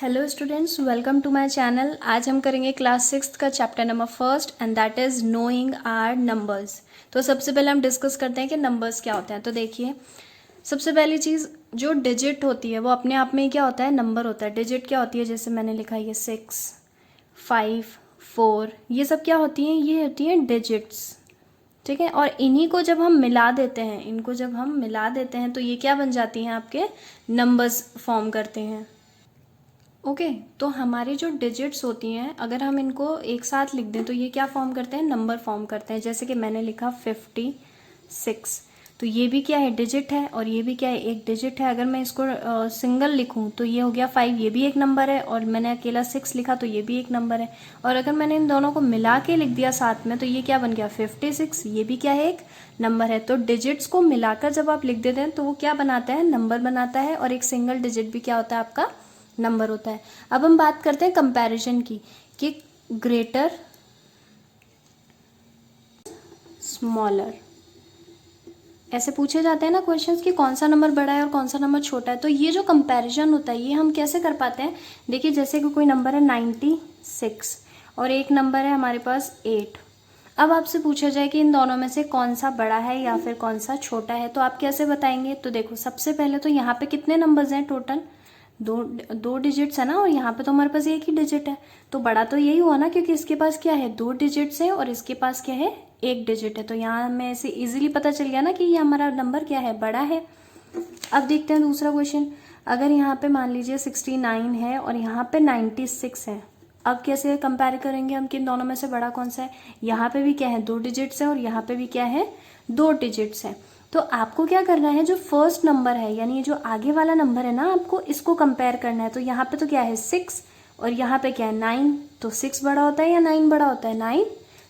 Hello students, welcome to my channel. आज हम करेंगे क्लास 6 का chapter number first and that is knowing our numbers. तो सबसे पहले हम डिस्कस करते हैं कि नंबर्स क्या होते हैं। तो देखिए, सबसे पहली चीज़ जो डिजिट होती है वो अपने आप में ही क्या होता है, नंबर होता है। डिजिट क्या होती है, जैसे मैंने लिखा है ये 6, 5, 4, ये सब क्या होती हैं, ये होती हैं डिजिट्स। ठीक है, और इन्हीं को जब हम मिला देते हैं, इनको जब हम मिला देते हैं तो ये क्या बन जाती हैं, आपके नंबर्स फॉर्म करते हैं। ओके तो हमारी जो डिजिट्स होती हैं, अगर हम इनको एक साथ लिख दें तो ये क्या फॉर्म करते हैं, नंबर फॉर्म करते हैं। जैसे कि मैंने लिखा 56, तो ये भी क्या है, डिजिट है, और ये भी क्या है, एक डिजिट है। अगर मैं इसको सिंगल लिखूं तो ये हो गया 5, ये भी एक नंबर है, और मैंने अकेला 6 लिखा तो ये भी एक नंबर है। और अगर मैंने इन दोनों को मिला के लिख दिया साथ में तो ये क्या बन गया, 56, ये भी क्या है, एक नंबर है। तो डिजिट्स को मिलाकर जब आप लिख देते हैं तो वो क्या बनाता है, नंबर बनाता है, और एक सिंगल डिजिट भी क्या होता है, आपका नंबर होता है। अब हम बात करते हैं कंपैरिजन की, कि ग्रेटर स्मॉलर, ऐसे पूछे जाते हैं ना क्वेश्चंस कि कौन सा नंबर बड़ा है और कौन सा नंबर छोटा है। तो ये जो कंपैरिजन होता है ये हम कैसे कर पाते हैं, देखिए जैसे कि कोई नंबर है 96 और एक नंबर है हमारे पास 8। अब आपसे पूछा जाए कि इन दोनों में से कौन सा बड़ा है या फिर कौन सा छोटा है, तो आप कैसे बताएंगे। तो देखो, सबसे पहले तो यहाँ पे कितने नंबर्स हैं टोटल, दो डिजिट्स है ना, और यहाँ पे तो हमारे पास एक ही डिजिट है। तो बड़ा तो यही हुआ ना, क्योंकि इसके पास क्या है, 2 डिजिट्स है, और इसके पास क्या है, एक डिजिट है। तो यहाँ हमें ऐसे इजीली पता चल गया ना कि ये हमारा नंबर क्या है, बड़ा है। अब देखते हैं दूसरा क्वेश्चन। अगर यहाँ पे मान लीजिए 69 है और यहाँ पे 96 है, अब कैसे कंपेयर करेंगे हम कि इन दोनों में से बड़ा कौन सा है। यहाँ पे भी क्या है, 2 डिजिट्स है, और यहाँ पे भी क्या है, 2 डिजिट्स है। तो आपको क्या करना है, जो फर्स्ट नंबर है यानी ये जो आगे वाला नंबर है ना, आपको इसको कंपेयर करना है। तो यहाँ पे तो क्या है 6 और यहाँ पे क्या है 9, तो 6 बड़ा होता है या 9 बड़ा होता है, 9।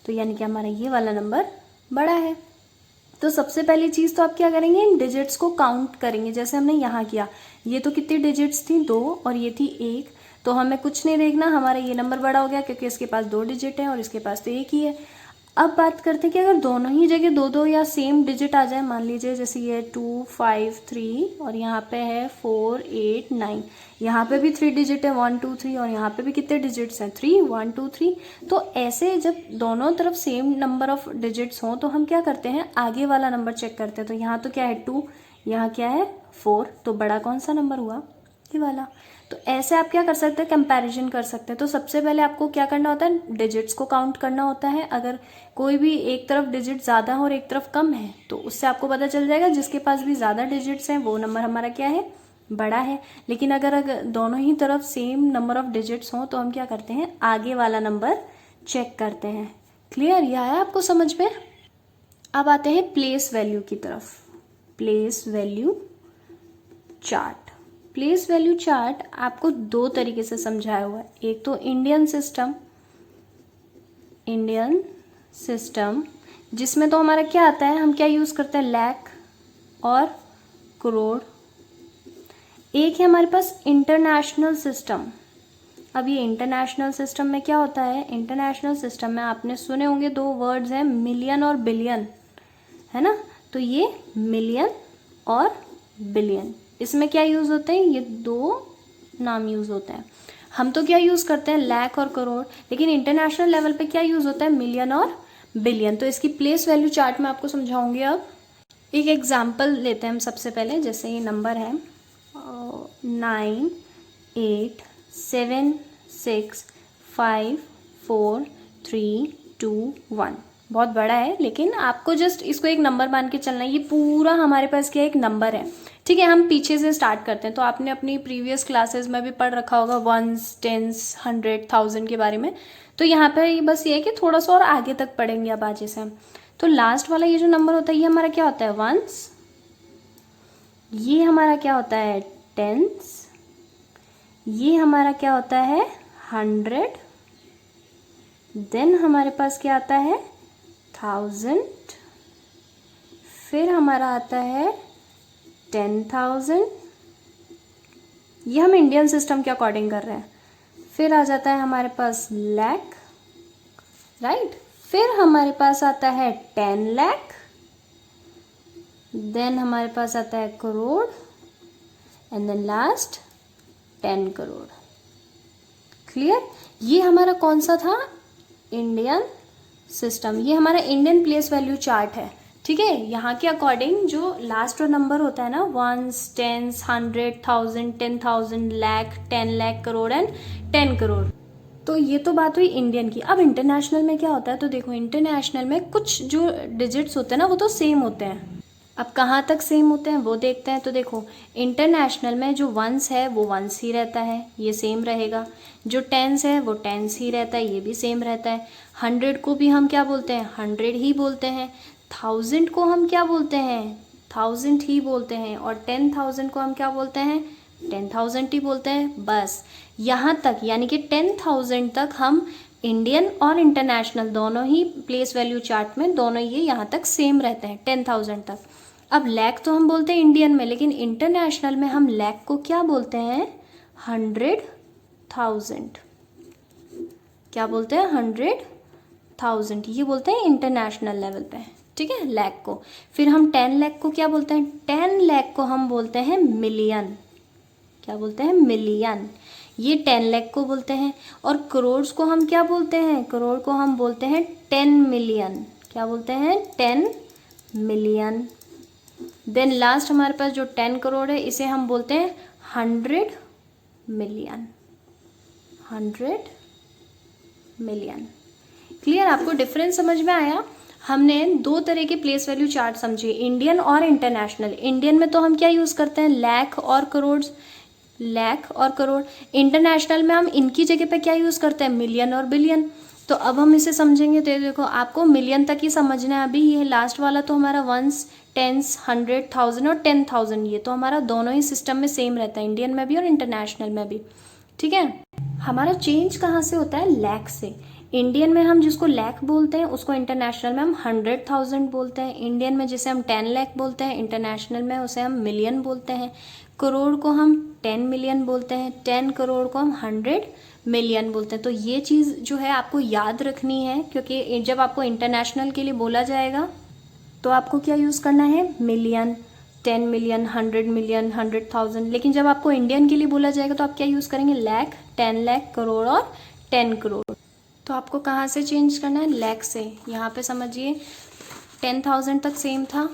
तो यानी कि हमारा ये वाला नंबर बड़ा है। तो सबसे पहली चीज तो आप क्या करेंगे, इन डिजिट्स को काउंट करेंगे, जैसे हमने यहाँ किया। ये तो कितनी डिजिट्स थी, 2, और ये थी 1। तो हमें कुछ नहीं देखना, हमारा ये नंबर बड़ा हो गया क्योंकि इसके पास 2 डिजिट है और इसके पास तो 1 ही है। अब बात करते हैं कि अगर दोनों ही जगह 2-2 या सेम डिजिट आ जाए, मान लीजिए जैसे ये 2, 5, 3 और यहाँ पे है 4, 8, 9, यहाँ पे भी 3 डिजिट है, 1, 2, 3, और यहाँ पे भी कितने डिजिट्स हैं, 3, 1, 2, 3। तो ऐसे जब दोनों तरफ सेम नंबर ऑफ डिजिट्स हों तो हम क्या करते हैं, आगे वाला नंबर चेक करते हैं। तो यहाँ तो क्या है 2, यहाँ क्या है 4, तो बड़ा कौन सा नंबर हुआ, ये वाला। तो ऐसे आप क्या कर सकते हैं, कंपैरिजन कर सकते हैं। तो सबसे पहले आपको क्या करना होता है, डिजिट्स को काउंट करना होता है। अगर कोई भी एक तरफ डिजिट ज़्यादा है और एक तरफ कम है तो उससे आपको पता चल जाएगा जिसके पास भी ज़्यादा डिजिट्स हैं वो नंबर हमारा क्या है, बड़ा है। लेकिन अगर दोनों ही तरफ सेम नंबर ऑफ डिजिट्स हों तो हम क्या करते हैं, आगे वाला नंबर चेक करते हैं। क्लियर, यह है आपको समझ में। अब आते हैं प्लेस वैल्यू की तरफ। Place value chart. Place value chart आपको 2 तरीके से समझाया हुआ है। एक तो इंडियन सिस्टम जिसमें तो हमारा क्या आता है, हम क्या यूज करते हैं, लाख और करोड़। एक है हमारे पास इंटरनेशनल सिस्टम। अब ये इंटरनेशनल सिस्टम में क्या होता है, इंटरनेशनल सिस्टम में आपने सुने होंगे 2 वर्ड्स हैं, मिलियन और बिलियन, है ना। तो ये मिलियन और बिलियन, इसमें क्या यूज होते हैं, ये 2 नाम यूज होते हैं। हम तो क्या यूज करते हैं, लाख और करोड़, लेकिन इंटरनेशनल लेवल पे क्या यूज होता है, मिलियन और बिलियन। तो इसकी प्लेस वैल्यू चार्ट में आपको समझाऊंगी। अब एक एग्जाम्पल लेते हैं हम सबसे पहले। जैसे ये नंबर है 9, 8, 7, 6, 5, 4, 3, 2, 1। बहुत बड़ा है, लेकिन आपको जस्ट इसको एक नंबर मान के चलना है। ये पूरा हमारे पास क्या एक नंबर है। ठीक है, हम पीछे से स्टार्ट करते हैं। तो आपने अपनी प्रीवियस क्लासेस में भी पढ़ रखा होगा वंस, टेंस, 100, 1000 के बारे में। तो यहाँ पे बस ये है कि थोड़ा सा और आगे तक पढ़ेंगे अब आगे से हम। तो लास्ट वाला ये जो नंबर होता है ये हमारा क्या होता है, वंस। ये हमारा क्या होता है, टेंस। ये हमारा क्या होता है, 100। देन हमारे पास क्या आता है, 1000। फिर हमारा आता है 10,000। ये हम इंडियन सिस्टम के अकॉर्डिंग कर रहे हैं। फिर आ जाता है हमारे पास लाख, राइट। फिर हमारे पास आता है 10 लाख। देन हमारे पास आता है crore, and then last 10 crore. Clear. ये हमारा कौन सा था, इंडियन सिस्टम, ये हमारा इंडियन प्लेस वैल्यू चार्ट है, ठीक है। यहाँ के अकॉर्डिंग जो लास्ट नंबर होता है ना, 1s 10s 100 1000 10,000 lakh 10 lakh crore and 10 crore, तो ये तो बात हुई इंडियन की। अब इंटरनेशनल में क्या होता है, तो देखो इंटरनेशनल में कुछ जो डिजिट्स होते हैं ना वो तो सेम होते हैं। अब कहाँ तक सेम होते हैं वो देखते हैं। तो देखो इंटरनेशनल में जो वंस है वो वंस ही रहता है, ये सेम रहेगा। जो टेंस है वो टेंस ही रहता है, ये भी सेम रहता है। 100 को भी हम क्या बोलते हैं, 100 ही बोलते हैं। 1000 को हम क्या बोलते हैं, 1000 ही बोलते हैं। और 10,000 को हम क्या बोलते हैं, 10,000 ही बोलते हैं। बस यहाँ तक, यानी कि 10,000 तक हम इंडियन और इंटरनेशनल दोनों ही प्लेस वैल्यू चार्ट में दोनों ये यहाँ तक सेम रहते हैं, 10,000 तक। अब लैख तो हम बोलते हैं इंडियन में, लेकिन इंटरनेशनल में हम लैख को क्या बोलते हैं, 100,000। क्या बोलते हैं, 100,000, ये बोलते हैं इंटरनेशनल लेवल पे, ठीक है, लैख को। फिर हम 10 लाख को क्या बोलते हैं, 10 लाख को हम बोलते हैं मिलियन। क्या बोलते हैं, मिलियन। ये 10 लाख को बोलते हैं। और करोड़ को हम क्या बोलते हैं, करोड़ को हम बोलते हैं 10 मिलियन। क्या बोलते हैं, 10 मिलियन। देन लास्ट हमारे पास जो 10 करोड़ है इसे हम बोलते हैं 100 मिलियन। 100 मिलियन। क्लियर, आपको डिफरेंस समझ में आया। हमने दो तरह के प्लेस वैल्यू चार्ट समझे, इंडियन और इंटरनेशनल। इंडियन में तो हम क्या यूज़ करते हैं, लाख और करोड़, लाख और करोड़। इंटरनेशनल में हम इनकी जगह पे क्या यूज़ करते हैं, मिलियन और बिलियन। तो अब हम इसे समझेंगे। तो देखो आपको मिलियन तक ही समझना है अभी। ये लास्ट वाला तो हमारा वंस, टेंस, 100, 1000 और 10,000, ये तो हमारा दोनों ही सिस्टम में सेम रहता है, इंडियन में भी और इंटरनेशनल में भी, ठीक है। हमारा चेंज कहाँ से होता है, लैख से। इंडियन में हम जिसको लाख बोलते हैं उसको इंटरनेशनल में हम 100,000 बोलते हैं। इंडियन में जिसे हम 10 लाख बोलते हैं, इंटरनेशनल में उसे हम मिलियन बोलते हैं। करोड़ को हम 10 मिलियन बोलते हैं, 10 करोड़ को हम 100 मिलियन बोलते हैं। तो ये चीज़ जो है आपको याद रखनी है, क्योंकि जब आपको इंटरनेशनल के लिए बोला जाएगा तो आपको क्या यूज़ करना है, मिलियन, 10 मिलियन, 100 मिलियन, 100,000। लेकिन जब आपको इंडियन के लिए बोला जाएगा तो आप क्या यूज़ करेंगे, लाख, 10 लाख, करोड़ और 10 करोड़। तो आपको कहाँ से चेंज करना है, लाख से। यहाँ पे समझिए 10,000 तक सेम था,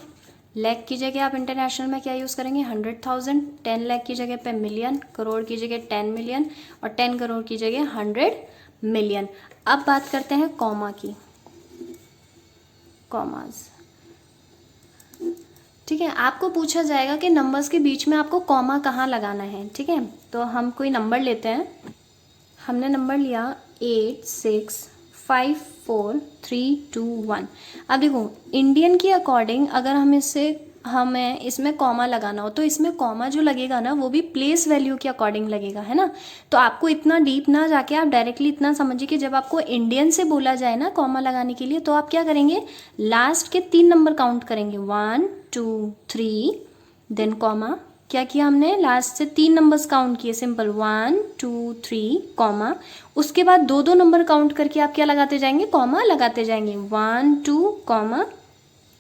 लाख की जगह आप इंटरनेशनल में क्या यूज़ करेंगे, 100,000। 10 लाख की जगह पे मिलियन, करोड़ की जगह 10 मिलियन और 10 करोड़ की जगह 100 मिलियन। अब बात करते हैं कॉमा की, कॉमास, ठीक है। आपको पूछा जाएगा कि नंबर्स के बीच में आपको कॉमा कहाँ लगाना है, ठीक है। तो हम कोई नंबर लेते हैं। हमने नंबर लिया 8 6 5 4 3 2 1। अब देखो इंडियन के अकॉर्डिंग अगर हमें इसमें कॉमा लगाना हो तो इसमें कॉमा जो लगेगा ना वो भी प्लेस वैल्यू के अकॉर्डिंग लगेगा, है ना। तो आपको इतना डीप ना जाके आप डायरेक्टली इतना समझिए कि जब आपको इंडियन से बोला जाए ना कॉमा लगाने के लिए, तो आप क्या करेंगे, लास्ट के 3 नंबर काउंट करेंगे, 1 2 3, देन कॉमा। क्या किया हमने, लास्ट से 3 नंबर्स काउंट किए, सिंपल, 1 2 3 कॉमा। उसके बाद 2 नंबर काउंट करके आप क्या लगाते जाएंगे, कॉमा लगाते जाएंगे, 1 2 कॉमा,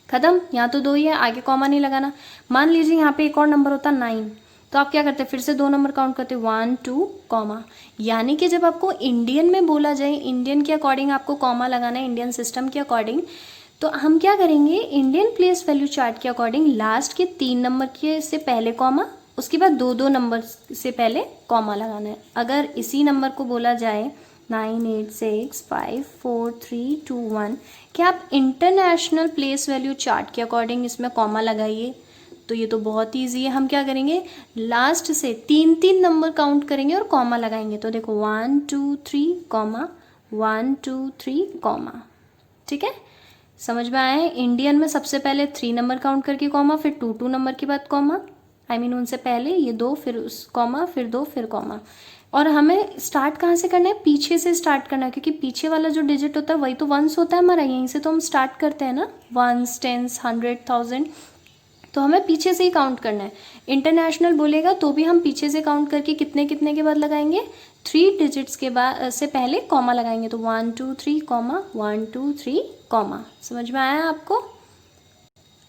खत्म। यहाँ तो 2 ही है, आगे कॉमा नहीं लगाना। मान लीजिए यहाँ पे एक और नंबर होता 9, तो आप क्या करते, फिर से 2 नंबर काउंट करते, 1 2 कॉमा। यानी कि जब आपको इंडियन में बोला जाए, इंडियन के अकॉर्डिंग आपको कॉमा लगाना है, इंडियन सिस्टम के अकॉर्डिंग, तो हम क्या करेंगे, इंडियन प्लेस वैल्यू चार्ट के अकॉर्डिंग लास्ट के 3 नंबर के से पहले कॉमा, उसके बाद 2 नंबर से पहले कॉमा लगाना है। अगर इसी नंबर को बोला जाए 9 8 6 5 4 3 2 1, क्या आप इंटरनेशनल प्लेस वैल्यू चार्ट के अकॉर्डिंग इसमें कॉमा लगाइए, तो ये तो बहुत ईजी है। हम क्या करेंगे, लास्ट से 3 नंबर काउंट करेंगे और कॉमा लगाएंगे। तो देखो 1 2 3 कॉमा, 1 2 3 कॉमा, ठीक है, समझ में आया है। इंडियन में सबसे पहले 3 नंबर काउंट करके कॉमा, फिर 2 नंबर के बाद कॉमा, उनसे पहले ये 2, फिर उस कॉमा, फिर 2, फिर कॉमा। और हमें स्टार्ट कहाँ से करना है, पीछे से स्टार्ट करना है, क्योंकि पीछे वाला जो डिजिट होता है वही तो वंस होता है हमारा, यहीं से तो हम स्टार्ट करते हैं ना, 1s 10s 100 1000, तो हमें पीछे से ही काउंट करना है। इंटरनेशनल बोलेगा तो भी हम पीछे से काउंट करके कितने कितने के बाद लगाएंगे, 3 डिजिट्स के बाद से पहले कॉमा लगाएंगे। तो 1 2 3 कॉमा, 1 2 3 कॉमा। समझ में आया आपको।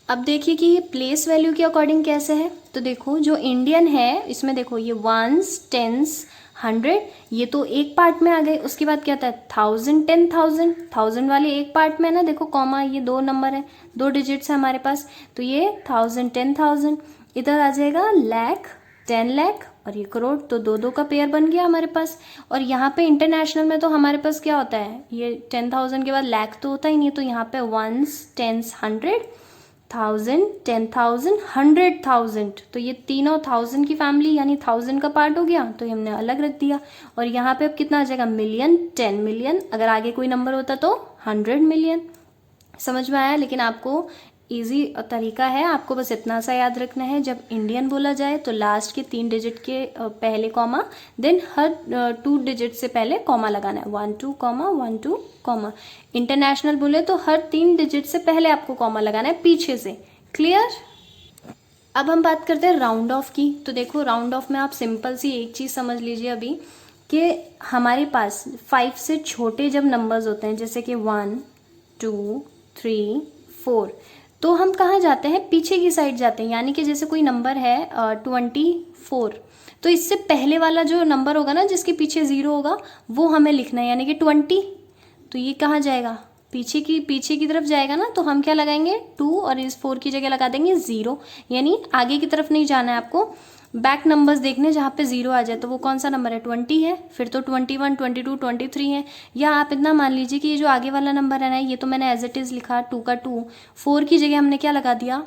अब देखिए कि ये प्लेस वैल्यू के अकॉर्डिंग कैसे है। तो देखो जो इंडियन है इसमें देखो ये 1s 10s 100, ये तो एक पार्ट में आ गए। उसके बाद क्या था 1000, 10,000, 1000 वाले एक पार्ट में है ना, देखो कॉमा, ये 2 नंबर है, 2 डिजिट्स है हमारे पास, तो ये 1000, 10,000। इधर आ जाएगा लाख, 10 लाख, और ये करोड़, तो 2 का पेयर बन गया हमारे पास। और यहाँ पे इंटरनेशनल में तो हमारे पास क्या होता है, ये 10,000 के बाद लाख तो होता ही नहीं, तो यहाँ पे वंस, टेंस, 100, 1000, 10,000, 100,000, तो ये तीनों 1000 की फैमिली यानी 1000 का पार्ट हो गया, तो ये हमने अलग रख दिया। और यहाँ पे अब कितना आ जाएगा, मिलियन, 10 मिलियन, अगर आगे कोई नंबर होता तो 100 मिलियन। समझ में आया? लेकिन आपको इजी तरीका है, आपको बस इतना सा याद रखना है, जब इंडियन बोला जाए तो लास्ट के 3 डिजिट के पहले कॉमा, देन हर 2 डिजिट से पहले कॉमा लगाना है, 1 2 कॉमा 1 2 कॉमा। इंटरनेशनल बोले तो हर 3 डिजिट से पहले आपको कॉमा लगाना है पीछे से। क्लियर? अब हम बात करते हैं राउंड ऑफ की। तो देखो राउंड ऑफ में आप सिंपल सी एक चीज़ समझ लीजिए अभी, कि हमारे पास 5 से छोटे जब नंबर्स होते हैं, जैसे कि 1 2 3 4, तो हम कहाँ जाते हैं, पीछे की साइड जाते हैं। यानी कि जैसे कोई नंबर है 24, तो इससे पहले वाला जो नंबर होगा ना, जिसके पीछे 0 होगा, वो हमें लिखना है, यानी कि 20, तो ये कहाँ जाएगा, पीछे की तरफ जाएगा ना, तो हम क्या लगाएंगे 2, और इस 4 की जगह लगा देंगे 0, यानी आगे की तरफ नहीं जाना है आपको, बैक नंबर्स देखने जहाँ पे 0 आ जाए। तो वो कौन सा नंबर है, 20 है, फिर तो 21, 22, 23 है। या आप इतना मान लीजिए कि ये जो आगे वाला नंबर है ना, ये तो मैंने एज इट इज़ लिखा 2 का 2, 4 की जगह हमने क्या लगा दिया,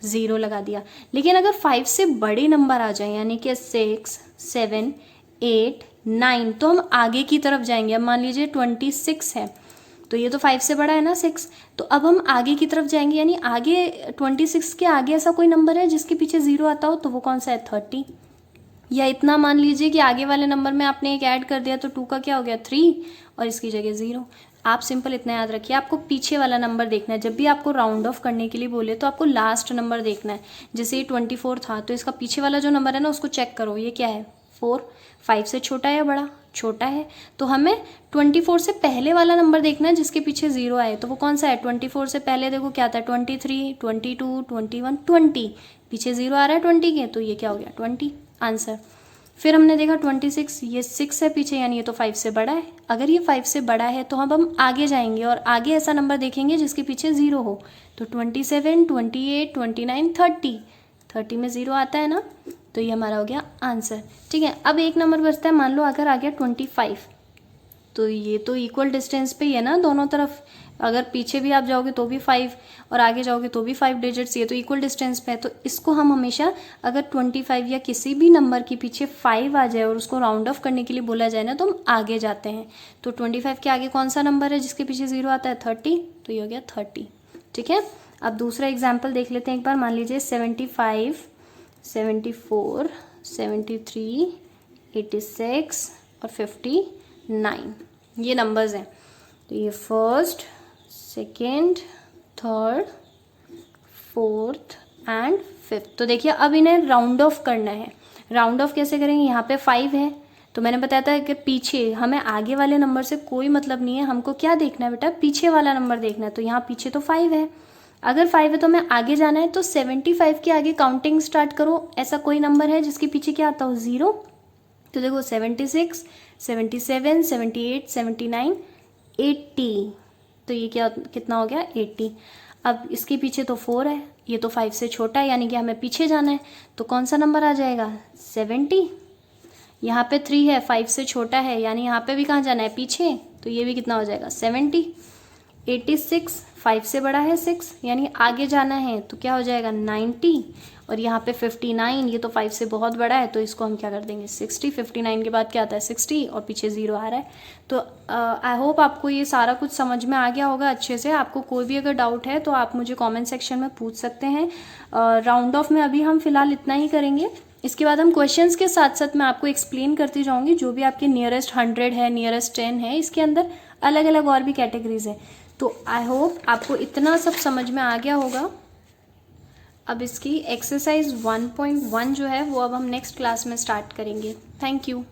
0 लगा दिया। लेकिन अगर 5 से बड़े नंबर आ जाए, यानी कि 6 7 8 9, तो हम आगे की तरफ जाएंगे। अब मान लीजिए 26 है, तो ये तो 5 से बड़ा है ना 6, तो अब हम आगे की तरफ जाएंगे, यानी आगे 26 के आगे ऐसा कोई नंबर है जिसके पीछे 0 आता हो, तो वो कौन सा है, 30। या इतना मान लीजिए कि आगे वाले नंबर में आपने एक ऐड कर दिया, तो 2 का क्या हो गया 3, और इसकी जगह 0। आप सिंपल इतना याद रखिए, आपको पीछे वाला नंबर देखना है। जब भी आपको राउंड ऑफ करने के लिए बोले तो आपको लास्ट नंबर देखना है। जैसे ये 24 था, तो इसका पीछे वाला जो नंबर है ना, उसको चेक करो, ये क्या है 4, 5 से छोटा है या बड़ा, छोटा है, तो हमें 24 से पहले वाला नंबर देखना है जिसके पीछे 0 आए, तो वो कौन सा है, 24 से पहले देखो क्या था, 23, 22, 21, 20, पीछे 0 आ रहा है 20 के, तो ये क्या हो गया 20 आंसर। फिर हमने देखा 26, ये 6 है पीछे, यानी ये तो 5 से बड़ा है। अगर ये 5 से बड़ा है तो हम आगे जाएंगे और आगे ऐसा नंबर देखेंगे जिसके पीछे 0 हो, तो 27, 28, 29, 30 में 0 आता है ना, तो ये हमारा हो गया आंसर। ठीक है, अब एक नंबर बचता है, मान लो अगर आ गया 25, तो ये तो इक्वल डिस्टेंस पे ही है ना दोनों तरफ, अगर पीछे भी आप जाओगे तो भी 5 और आगे जाओगे तो भी 5 डिजिट्स, ये तो इक्वल डिस्टेंस पे है। तो इसको हम हमेशा अगर 25 या किसी भी नंबर के पीछे 5 आ जाए और उसको राउंड ऑफ करने के लिए बोला जाए ना, तो हम आगे जाते हैं। तो 25 के आगे कौन सा नंबर है जिसके पीछे 0 आता है, 30, तो ये हो गया 30। ठीक है, अब दूसरा एग्जाम्पल देख लेते हैं एक बार। मान लीजिए 75, 74, 73, 86 और 59, ये नंबर्स हैं। तो ये first, second, third, fourth and fifth. तो देखिए अब इन्हें राउंड ऑफ करना है। राउंड ऑफ कैसे करेंगे, यहाँ पे 5 है, तो मैंने बताया था कि पीछे, हमें आगे वाले नंबर से कोई मतलब नहीं है, हमको क्या देखना है बेटा, पीछे वाला नंबर देखना है। तो यहाँ पीछे तो 5 है, अगर 5 है तो हमें आगे जाना है, तो 75 के आगे काउंटिंग स्टार्ट करो। ऐसा कोई नंबर है जिसके पीछे क्या आता हो, 0, तो देखो 76, 77, 78, 79, 80, तो ये क्या कितना हो गया 80। अब इसके पीछे तो 4 है, ये तो 5 से छोटा है, यानी कि हमें पीछे जाना है, तो कौन सा नंबर आ जाएगा 70। यहाँ पे 3 है, 5 से छोटा है, यानी यहाँ पे भी कहाँ जाना है, पीछे, तो ये भी कितना हो जाएगा 70। 86, 5 से बड़ा है 6, यानी आगे जाना है, तो क्या हो जाएगा 90। और यहाँ पे 59, ये तो 5 से बहुत बड़ा है, तो इसको हम क्या कर देंगे 60। 59 के बाद क्या आता है 60, और पीछे 0 आ रहा है। तो आई होप आपको ये सारा कुछ समझ में आ गया होगा अच्छे से। आपको कोई भी अगर डाउट है तो आप मुझे कमेंट सेक्शन में पूछ सकते हैं। राउंड ऑफ में अभी हम फिलहाल इतना ही करेंगे, इसके बाद हम क्वेश्चंस के साथ साथ मैं आपको एक्सप्लेन करती जाऊँगी, जो भी आपके नियरेस्ट 100 है, नियरेस्ट 10 है, इसके अंदर अलग अलग और भी कैटेगरीज है। तो आई होप आपको इतना सब समझ में आ गया होगा। अब इसकी एक्सरसाइज 1.1 जो है वो अब हम नेक्स्ट क्लास में स्टार्ट करेंगे। Thank you.